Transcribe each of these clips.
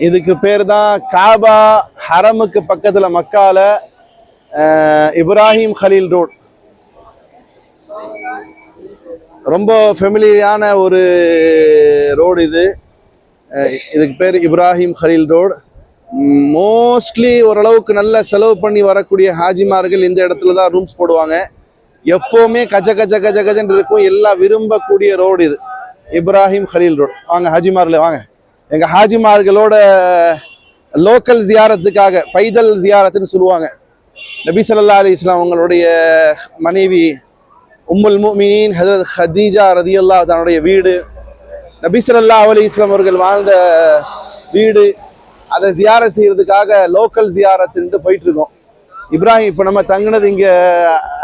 இதுக்கு பேர் தான் காபா. ஹரமுக்கு பக்கத்துல மக்கால இப்ராஹிம் கலீல் ரோட். ரொம்ப ஃபெமிலியரான ஒரு ரோடு இது. இதுக்கு பேர் இப்ராஹிம் கலீல் ரோடு. மோஸ்ட்லி ஓரளவுக்கு நல்ல செலவு பண்ணி வரக்கூடிய ஹாஜிமார்கள் இந்த இடத்துல தான் ரூம்ஸ் போடுவாங்க. எப்போவுமே கஜ கஜ கஜ கஜன் இருக்கும். எல்லாம் விரும்பக்கூடிய ரோடு இது இப்ராஹிம் கலீல் ரோடு. வாங்க ஹாஜிமார்களே வாங்க. எங்கள் ஹாஜிமார்களோட லோக்கல் ஜியாரத்துக்காக பைதல் ஜியாரத்துன்னு சொல்லுவாங்க. நபி ஸல்லல்லாஹு அலைஹி வஸல்லம் அவங்களுடைய மனைவி உம்முல் முஃமினீன் ஹஜ்ரத் ஹதீஜா ரதியல்லாஹு தன்னுடைய வீடு, நபி ஸல்லல்லாஹு அலைஹி வஸல்லம் அவர்கள் வாழ்ந்த வீடு, அதை ஜியாரத் செய்யறதுக்காக லோக்கல் ஜியாரத்துன்ட்டு போயிட்டு இருக்கோம். இப்ராஹிம் இப்போ நம்ம தங்கினது இங்கே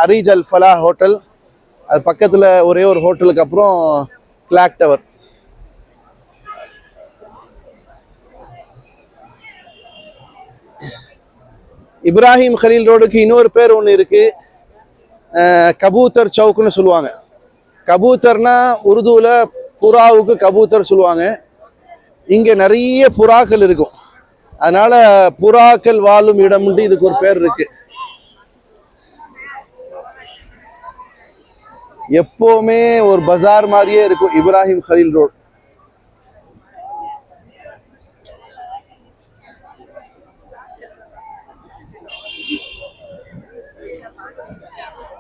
அரீஜ் அல் ஃபலா ஹோட்டல். அது பக்கத்தில் ஒரே ஒரு ஹோட்டலுக்கு அப்புறம் கிளாக் டவர். இப்ராஹிம் கலீல் ரோடுக்கு இன்னொரு பேர் ஒன்று இருக்கு, கபூத்தர் சவுக்குன்னு சொல்லுவாங்க. கபூத்தர்னா உருதுவில் புறாவுக்கு கபூத்தர் சொல்லுவாங்க. இங்கே நிறைய புறாக்கள் இருக்கும், அதனால புறாக்கள் வாழும் இடம்னு இதுக்கு ஒரு பேர் இருக்கு. எப்பவுமே ஒரு பஜார் மாதிரியே இருக்கும் இப்ராஹிம் கலீல் ரோடு.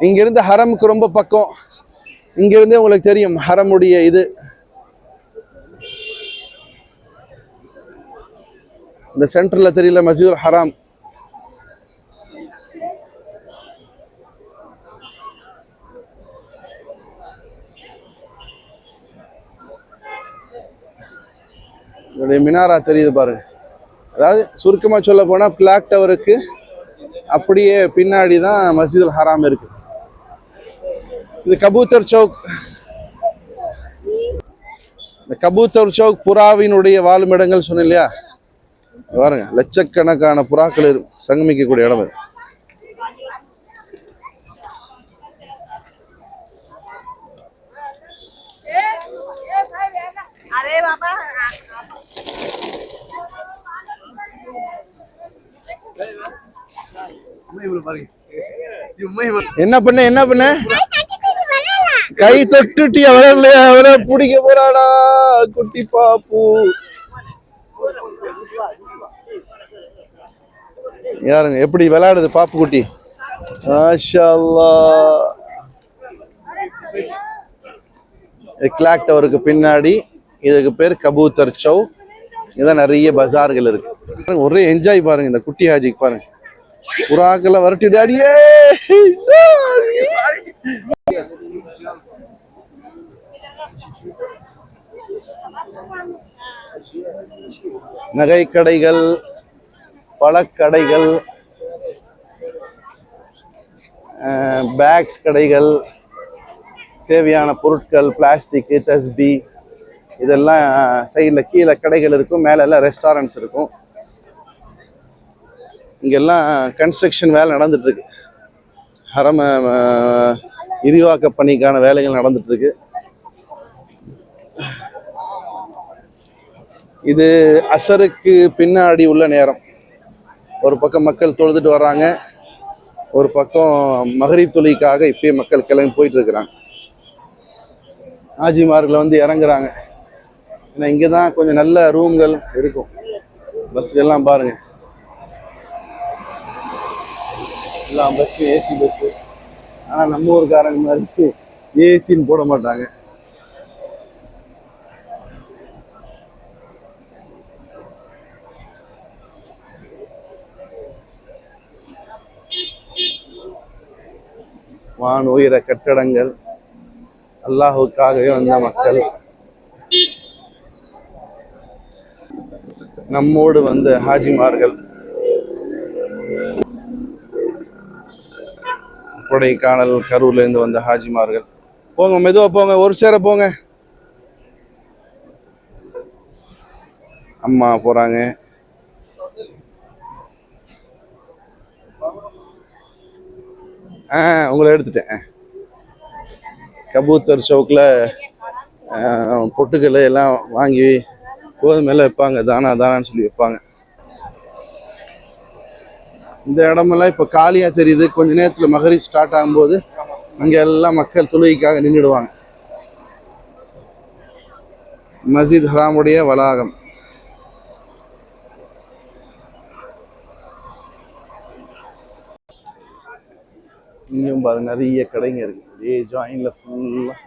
இங்கிருந்து ஹரமுக்கு ரொம்ப பக்கம். இங்கிருந்தே உங்களுக்கு தெரியும் ஹரமுடைய இது. இந்த சென்டர்ல தெரியல மஸ்ஜிதுல் ஹராம். இதோடைய மினாரா தெரியுது பாருங்க. அதாவது சுருக்கமா சொல்ல போனா கிளாக் டவருக்கு அப்படியே பின்னாடி தான் மஸ்ஜிதுல் ஹராம் இருக்கு. இது கபூத்தர் சவுக். இந்த கபூத்தர் சவுக் புறாவினுடைய வாழுமிடங்கள் சொன்னேன் இல்லையா, பாருங்க லட்சக்கணக்கான புறாக்கள் சங்கமிக்கக்கூடிய இடம். என்ன பண்ண கை தொட்டுட்டியா? வரலையா? அவரை பிடிக்க போறாடா குட்டி பாப்பு. யாருங்க எப்படி விளையாடுது பாப்பு குட்டி. மாஷா அல்லாஹ். கிளாக் டவருக்கு பின்னாடி இதுக்கு பேர் கபூத்தர் சவுக். இதான் நிறைய பஜார்கள் இருக்கு. ஒரே என்ஜாய் பாருங்க இந்த குட்டி ஹாஜிக்கு. பாருங்க புறாக்களை வரட்டிடு. அடியே நகை கடைகள், பழக்கடைகள், பேக்ஸ் கடைகள், தேவையான பொருட்கள், பிளாஸ்டிக்கு, தஸ்பி, இதெல்லாம் சைடில் கீழே கடைகள் இருக்கும். மேலே எல்லாம் ரெஸ்டாரண்ட்ஸ் இருக்கும். இங்கெல்லாம் கன்ஸ்ட்ரக்ஷன் வேலை நடந்துட்டு இருக்கு. ஹரம விரிவாக்க பணிக்கான வேலைகள் நடந்துட்டு இருக்கு. இது அசருக்கு பின்னாடி உள்ள நேரம். ஒரு பக்கம் மக்கள் தொழுதுட்டு வர்றாங்க, ஒரு பக்கம் மகரிப் தொழுகைக்காக இப்பயே மக்கள் கிளம்பி போயிட்டு இருக்கிறாங்க. ஆஜிமார்கள் வந்து இறங்குறாங்க. ஏன்னா இங்கே தான் கொஞ்சம் நல்ல ரூம்கள் இருக்கும். பஸ்ஸுகள்லாம் பாருங்க, எல்லாம் பஸ்ஸு ஏசி பஸ்ஸு. ஆனால் நம்ம ஊருக்காரங்க மாதிரி ஏசின்னு போட மாட்டாங்க. வான் உயர கட்டடங்கள், அல்லாஹுக்காகவே வந்த மக்கள், நம்மோடு வந்த ஹாஜிமார்கள், கொடைக்கானல் கரூர்ல இருந்து வந்த ஹாஜிமார்கள். போங்க மெதுவா போங்க, ஒரு சேர போங்க. அம்மா போறாங்க. உங்களை எடுத்துட்டேன். கபூத்தர் சவுக்கில் பொட்டுக்கல் எல்லாம் வாங்கி கோதுமையில வைப்பாங்க, தானான்னு சொல்லி வைப்பாங்க. இந்த இடமெல்லாம் இப்போ காலியாக தெரியுது. கொஞ்ச நேரத்தில் மகரிப் ஸ்டார்ட் ஆகும்போது அங்கே எல்லாம் மக்கள் தொழுகைக்காக நின்றுடுவாங்க. மஸ்ஜித் ஹராமுடைய வளாகம். இங்கேயும் பாருங்க நிறைய கடைங்க இருக்குது. இதே ஜாயினில் ஃபுல்லாக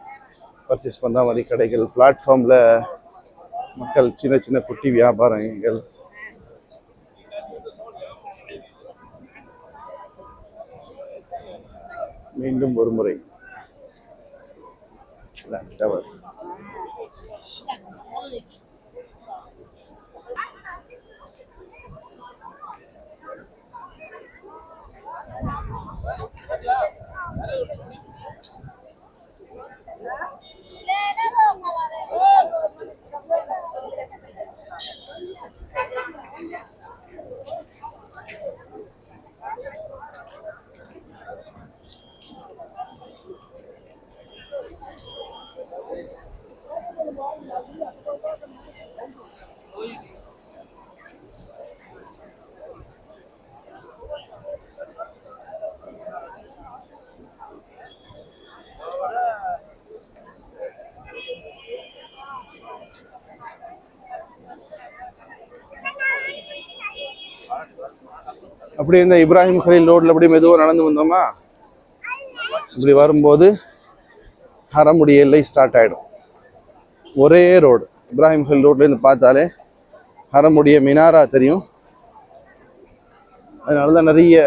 பர்ச்சேஸ் பண்ணுற மாதிரி கடைகள். பிளாட்ஃபார்மில் மக்கள் சின்ன சின்ன குட்டி வியாபாரங்கள். மீண்டும் ஒரு முறை டவர். அப்படி இந்த இப்ராஹிம் கலீல் ரோட்ல அப்படி மெதுவாக நடந்து வந்தோமா, இப்படி வரும்போது ஹரமுடைய எல்லை ஸ்டார்ட் ஆகிடும். ஒரே ரோடு. இப்ராஹிம் கலீல் ரோட்லேருந்து பார்த்தாலே ஹரமுடைய மினாரா தெரியும். அதனால தான் நிறைய